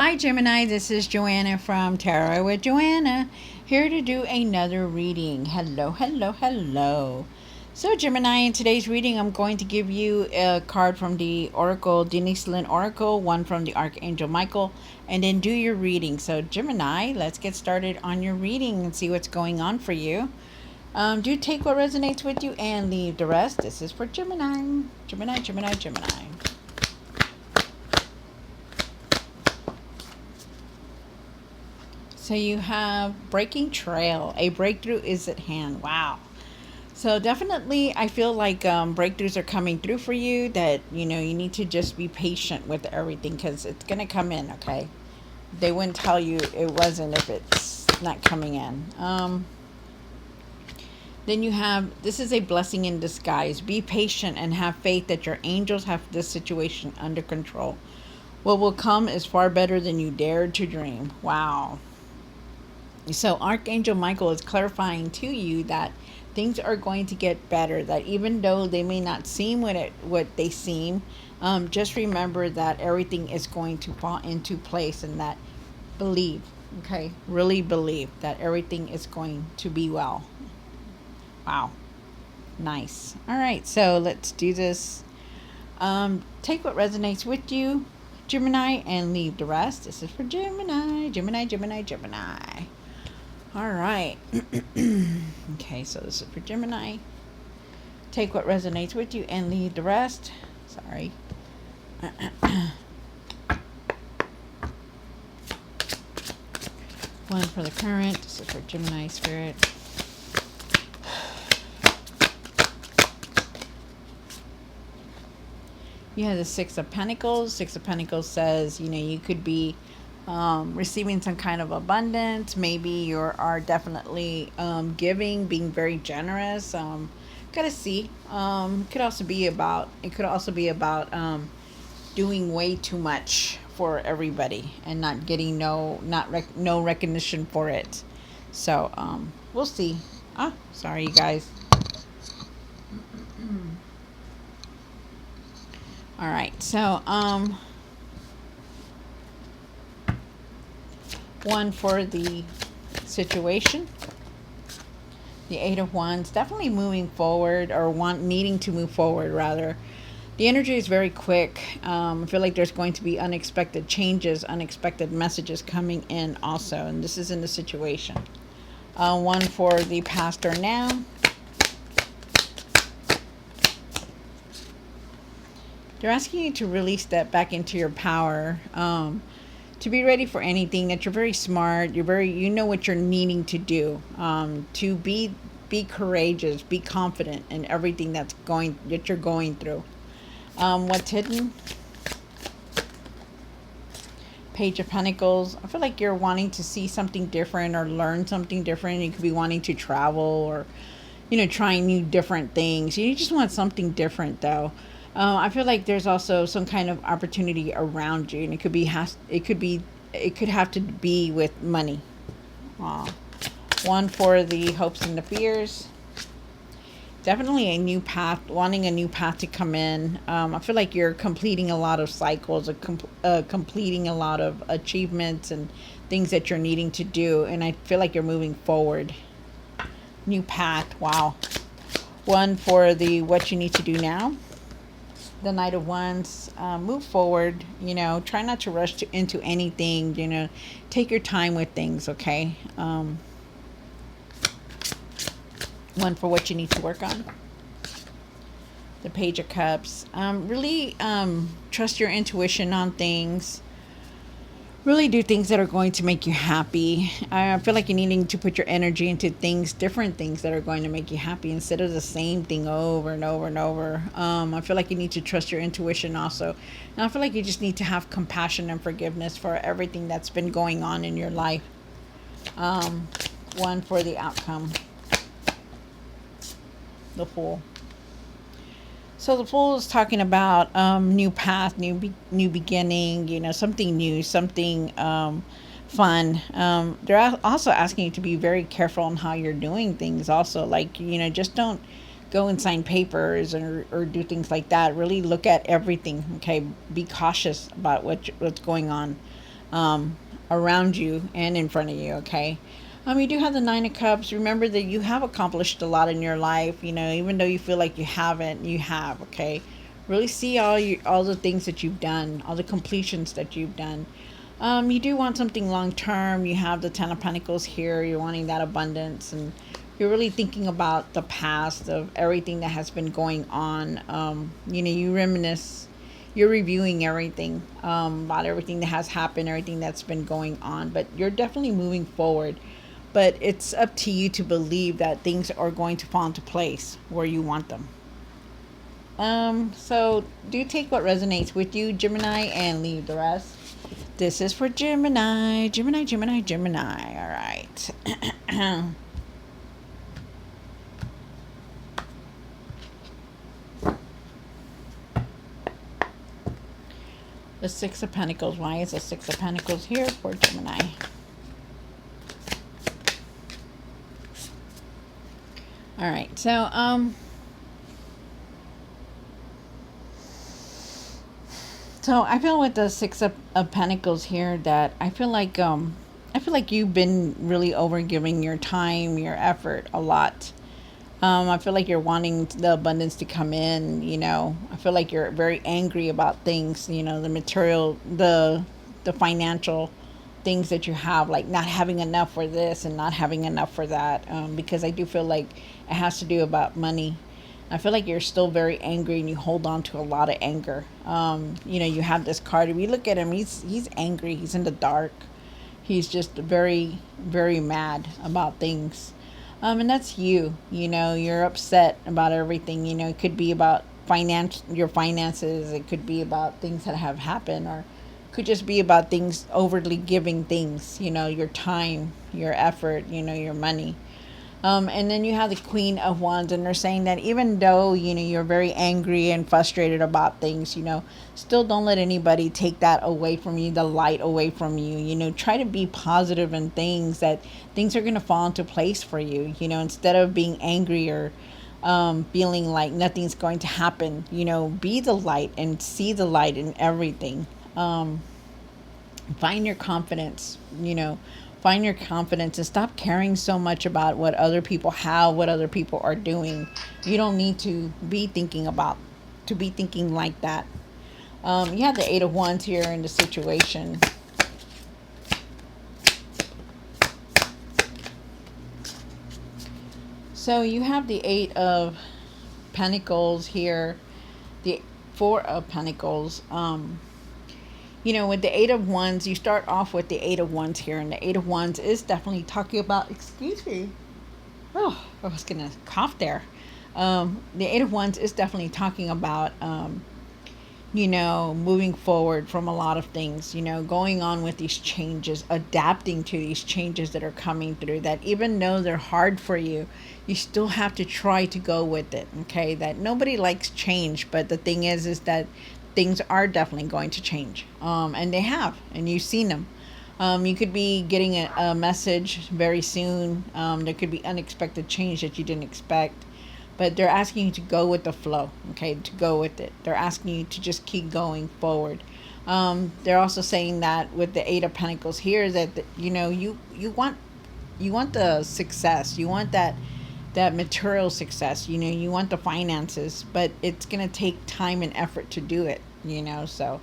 Hi Gemini, this is Joanna from Tarot with Joanna, here to do another reading. Hello, hello, hello. So Gemini, in today's reading, I'm going to give you a card from the Oracle, Denise Lynn Oracle, one from the Archangel Michael, and then do your reading. So Gemini, let's get started on your reading and see what's going on for you. Do take what resonates with you and leave the rest. This is for Gemini. Gemini, Gemini, Gemini. So you have breaking trail. A breakthrough is at hand. Wow. So definitely, I feel like breakthroughs are coming through for you. That you need to just be patient with everything because it's gonna come in. Okay, they wouldn't tell you it wasn't if it's not coming in. Then you have, this is a blessing in disguise. Be patient and have faith that your angels have this situation under control. What will come is far better than you dared to dream. Wow. So Archangel Michael is clarifying to you that things are going to get better, that even though they may not seem what they seem, just remember that everything is going to fall into place, and that believe, okay, really believe that everything is going to be well. Wow. Nice. All right, so let's do this. Take what resonates with you, Gemini, and leave the rest. This is for Gemini, Gemini, Gemini, Gemini. All right. Okay, so this is for Gemini. Take what resonates with you and leave the rest. Sorry. One for the current. This is for Gemini Spirit. You have the Six of Pentacles. Six of Pentacles says, you could be receiving some kind of abundance. Maybe you are definitely giving, being very generous. Gotta see. It could also be about doing way too much for everybody and not getting no recognition for it. So we'll see. Sorry you guys. All right, so one for the situation. The Eight of Wands, definitely moving forward, or needing to move forward rather. The energy is very quick. I feel like there's going to be unexpected changes, unexpected messages coming in also, and this is in the situation. One for the past or now. They're asking you to really step back into your power, to be ready for anything, that you're very smart, you know what you're needing to do, to be courageous, be confident in everything that you're going through. What's hidden? Page of Pentacles. I feel like you're wanting to see something different or learn something different. You could be wanting to travel or, trying new different things. You just want something different though. I feel like there's also some kind of opportunity around you, and it could have to be with money. One for the hopes and the fears. Definitely a new path, wanting a new path to come in. I feel like you're completing a lot of cycles, completing a lot of achievements and things that you're needing to do, and I feel like you're moving forward. New path. Wow. One for the what you need to do now. The Knight of Wands. Move forward, try not to rush into anything, take your time with things, okay? One for what you need to work on. The Page of Cups. Really trust your intuition on things. Really do things that are going to make you happy. I feel like you're needing to put your energy into different things that are going to make you happy instead of the same thing over and over and over. I feel like you need to trust your intuition also. And I feel like you just need to have compassion and forgiveness for everything that's been going on in your life. One for the outcome. The Fool. So the Fool is talking about new path, new beginning, something new, something fun. They're also asking you to be very careful on how you're doing things also. Like, just don't go and sign papers or do things like that. Really look at everything, okay? Be cautious about what's going on. around you and in front of you, okay? You do have the Nine of Cups. Remember that you have accomplished a lot in your life, even though you feel like you haven't, you have, okay? Really see all the things that you've done, all the completions that you've done. You do want something long term. You have the Ten of Pentacles here. You're wanting that abundance, and you're really thinking about the past of everything that has been going on. You reminisce. You're reviewing everything about everything that has happened, everything that's been going on. But you're definitely moving forward. But it's up to you to believe that things are going to fall into place where you want them. So do take what resonates with you, Gemini, and leave the rest. This is for Gemini. Gemini, Gemini, Gemini. All right. The Six of Pentacles. Why is the Six of Pentacles here for Gemini? All right. So, So I feel with the Six of Pentacles here that I feel like you've been really overgiving your time, your effort a lot. I feel like you're wanting the abundance to come in, I feel like you're very angry about things, the material, the financial things that you have, like not having enough for this and not having enough for that, because I do feel like it has to do about money. I feel like you're still very angry and you hold on to a lot of anger. You have this card. If you look at him, he's angry. He's in the dark. He's just very, very mad about things. And that's you. You're upset about everything. It could be about your finances. It could be about things that have happened, or could just be about things, overly giving things, your time, your effort, your money. And then you have the Queen of Wands, and they're saying that even though, you're very angry and frustrated about things, still don't let anybody take that away from you, the light away from you. Try to be positive in things, that things are going to fall into place for you, instead of being angry or feeling like nothing's going to happen. Be the light and see the light in everything. Find your confidence, find your confidence and stop caring so much about what other people have, what other people are doing. You don't need to be thinking like that. You have the Eight of Wands here in the situation. So you have the Eight of Pentacles here, the Four of Pentacles. With the Eight of Wands, you start off with the Eight of Wands here, and the Eight of Wands is definitely talking about, excuse me, oh, I was gonna cough there. The Eight of Wands is definitely talking about, moving forward from a lot of things, going on with these changes, adapting to these changes that are coming through, that even though they're hard for you, you still have to try to go with it, okay? That nobody likes change, but the thing is that things are definitely going to change, and they have, and you've seen them. You could be getting a message very soon. There could be unexpected change that you didn't expect, but they're asking you to go with the flow, okay, to go with it. They're asking you to just keep going forward. They're also saying that with the Eight of Pentacles here, that you want the success, you want that material success, you want the finances, but it's going to take time and effort to do it, so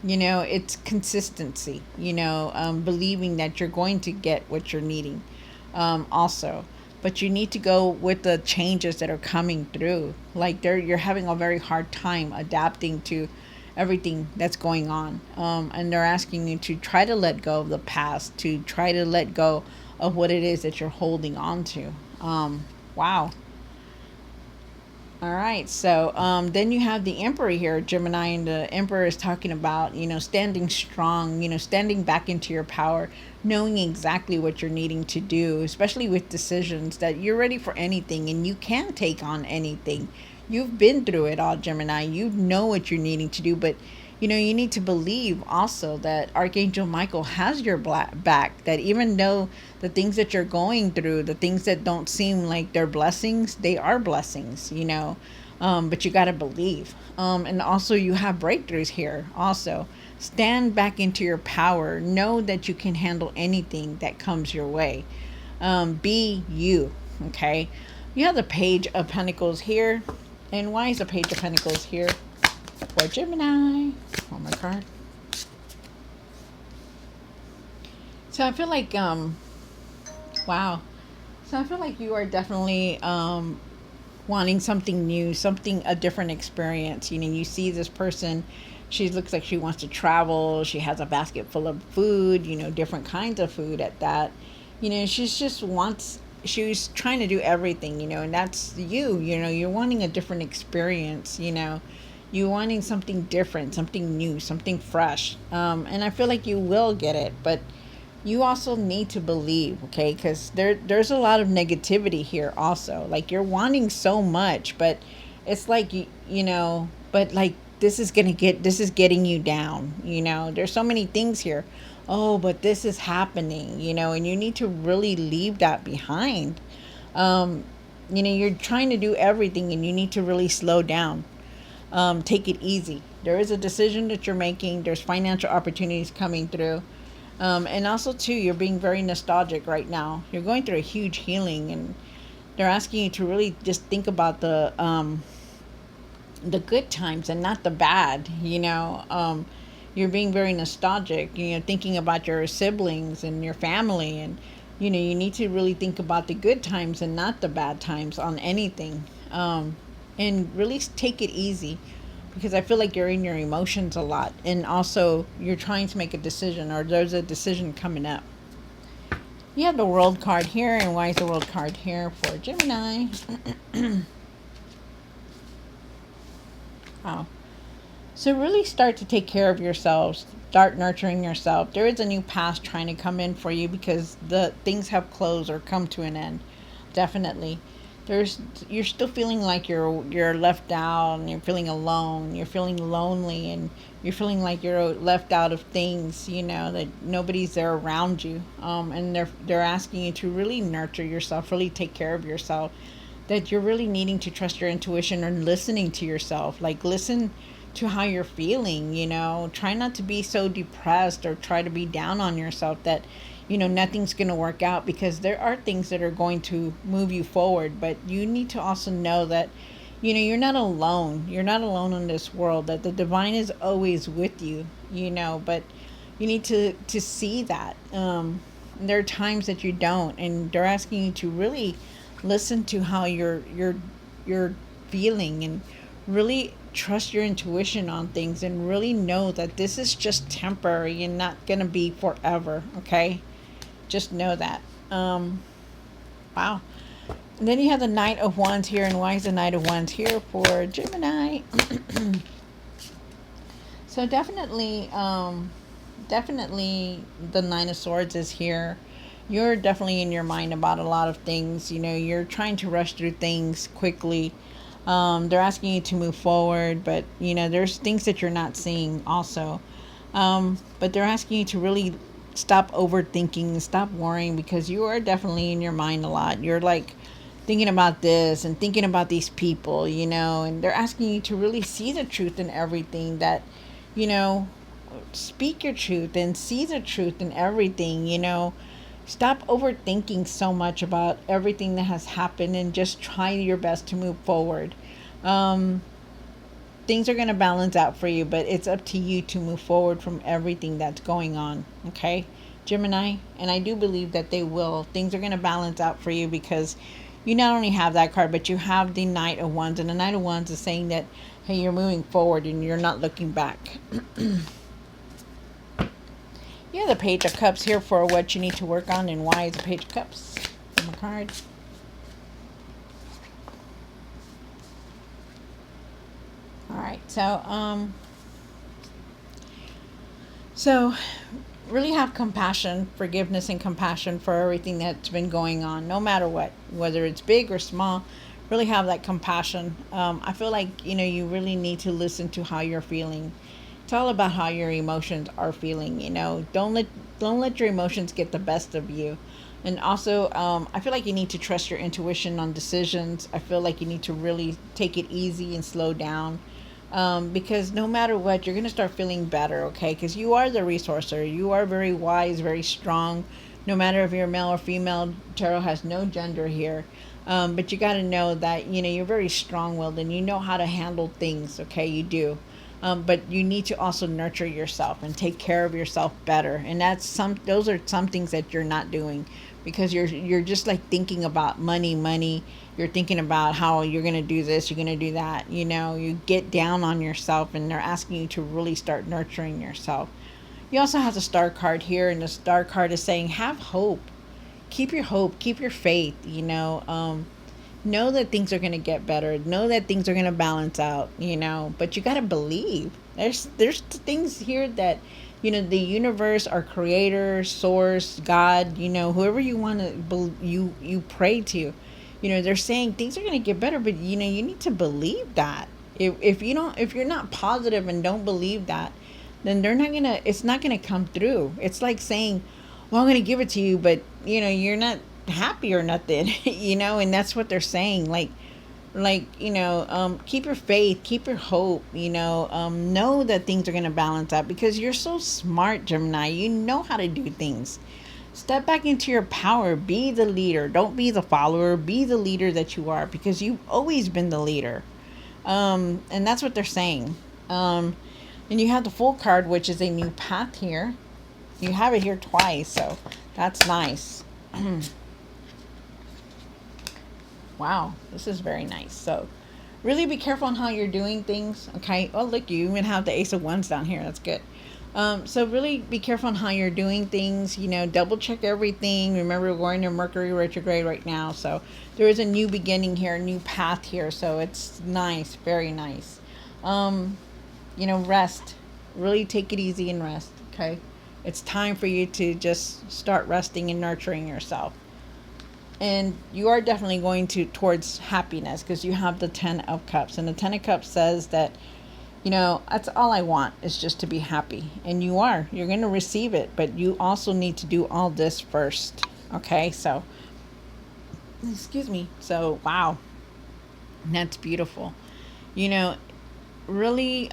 it's consistency, believing that you're going to get what you're needing, also, but you need to go with the changes that are coming through. Like you're having a very hard time adapting to everything that's going on, and they're asking you to try to let go of the past, to try to let go of what it is that you're holding on to. Wow. All right, so then you have the Emperor here, Gemini, and the Emperor is talking about, standing strong, standing back into your power, knowing exactly what you're needing to do, especially with decisions, that you're ready for anything and you can take on anything. You've been through it all, Gemini. You know what you're needing to do, but you need to believe also that Archangel Michael has your back, that even though the things that you're going through, the things that don't seem like they're blessings, they are blessings, but you got to believe. And also you have breakthroughs here also. Stand back into your power. Know that you can handle anything that comes your way. Be you. Okay. You have the Page of Pentacles here. And why is the Page of Pentacles here for Gemini? One more card. So I feel like, wow. So I feel like you are definitely wanting something new, something, a different experience. You know, you see this person, she looks like she wants to travel. She has a basket full of food, you know, different kinds of food at that. You know, she's just wants, she's trying to do everything, you know, and that's you, you know, you're wanting a different experience, you know, you're wanting something different, something new, something fresh. And I feel like you will get it, but you also need to believe, okay? Because there's a lot of negativity here also. Like you're wanting so much, but it's like you know, but like this is getting you down. You know, there's so many things here. Oh, but this is happening. You know, and you need to really leave that behind. Um, you know, you're trying to do everything, and you need to really slow down. Take it easy. There is a decision that you're making. There's financial opportunities coming through. And also too, you're being very nostalgic right now. You're going through a huge healing, and they're asking you to really just think about the good times and not the bad. You know, you're being very nostalgic. You know, thinking about your siblings and your family, and you know, you need to really think about the good times and not the bad times on anything. And really take it easy, because I feel like you're in your emotions a lot, and also you're trying to make a decision, or there's a decision coming up. You have the World card here, and why is the World card here for Gemini? Wow. So really start to take care of yourselves. Start nurturing yourself. There is a new past trying to come in for you because the things have closed or come to an end. Definitely. There's you're still feeling like you're left out, and you're feeling alone. You're feeling lonely, and you're feeling like you're left out of things, you know, that nobody's there around you. And they're asking you to really nurture yourself, really take care of yourself, that you're really needing to trust your intuition and listening to yourself. Like, listen to how you're feeling, you know. Try not to be so depressed or try to be down on yourself that, you know, nothing's going to work out, because there are things that are going to move you forward. But you need to also know that, you know, you're not alone. You're not alone in this world, that the divine is always with you, you know, but you need to see that. There are times that you don't, and they're asking you to really listen to how you're feeling, and really trust your intuition on things, and really know that this is just temporary and not going to be forever. Okay, just know that. Wow. And then you have the Knight of Wands here, and why is the Knight of Wands here for Gemini? So definitely the Nine of Swords is here. You're definitely in your mind about a lot of things. You know, you're trying to rush through things quickly. They're asking you to move forward, but you know, there's things that you're not seeing also. But they're asking you to really stop overthinking and stop worrying, because you are definitely in your mind a lot. You're like thinking about this and thinking about these people, you know, and they're asking you to really see the truth in everything, that, you know, speak your truth and see the truth in everything, you know. Stop overthinking so much about everything that has happened, and just try your best to move forward. Um, Things are going to balance out for you, but it's up to you to move forward from everything that's going on. Okay, Gemini? And I do believe that they will. Things are going to balance out for you, because you not only have that card, but you have the Knight of Wands. And the Knight of Wands is saying that, hey, you're moving forward and you're not looking back. You have the Page of Cups here for what you need to work on, and why is the Page of Cups on the card? All right, so really have compassion, forgiveness, and compassion for everything that's been going on, no matter what, whether it's big or small. Really have that compassion. I feel like, you know, you really need to listen to how you're feeling. It's all about how your emotions are feeling. You know, don't let your emotions get the best of you. And also, I feel like you need to trust your intuition on decisions. I feel like you need to really take it easy and slow down. Because no matter what, you're going to start feeling better, okay? Because you are the resourcer. You are very wise, very strong. No matter if you're male or female, tarot has no gender here. But you got to know that, you're very strong willed and you know how to handle things, okay? You do. But you need to also nurture yourself and take care of yourself better. And those are some things that you're not doing because you're just like thinking about money. You're thinking about how you're going to do this, you're going to do that. You get down on yourself and they're asking you to really start nurturing yourself. You also have the star card here, and the star card is saying have hope. Keep your hope, keep your faith, know that things are going to get better, know that things are going to balance out, but you got to believe. There's things here that the universe, our creator, source, God, whoever you want to you pray to, they're saying things are going to get better, but you need to believe that. If you're not positive and don't believe that, then it's not gonna come through. It's like saying, well, I'm gonna give it to you, but you're not happy or nothing. And that's what they're saying. Keep your faith, keep your hope. Know that things are gonna balance out because you're so smart, Gemini. You know how to do things. Step back into your power. Be the leader. Don't be the follower. Be the leader that you are because you've always been the leader. And that's what they're saying. And you have the Fool card, which is a new path here. You have it here twice, so that's nice. Wow, this is very nice. So really be careful on how you're doing things, okay? Oh, look, you even have the Ace of Wands down here. That's good. So really be careful on how you're doing things. Double check everything. Remember, we're going to Mercury retrograde right now. So there is a new beginning here, a new path here. So it's nice, very nice. Rest. Really take it easy and rest, okay? It's time for you to just start resting and nurturing yourself. And you are definitely going towards happiness because you have the 10 of Cups. And the 10 of Cups says that, that's all I want is just to be happy. And you're going to receive it, but you also need to do all this first, okay? So, excuse me. So, wow. That's beautiful. Really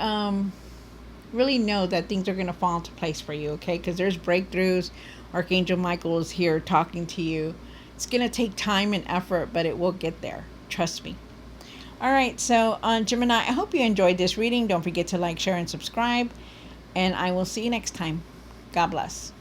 really know that things are going to fall into place for you, okay? Because there's breakthroughs. Archangel Michael is here talking to you. It's going to take time and effort, but it will get there. Trust me. All right, so Gemini, I hope you enjoyed this reading. Don't forget to like, share, and subscribe. And I will see you next time. God bless.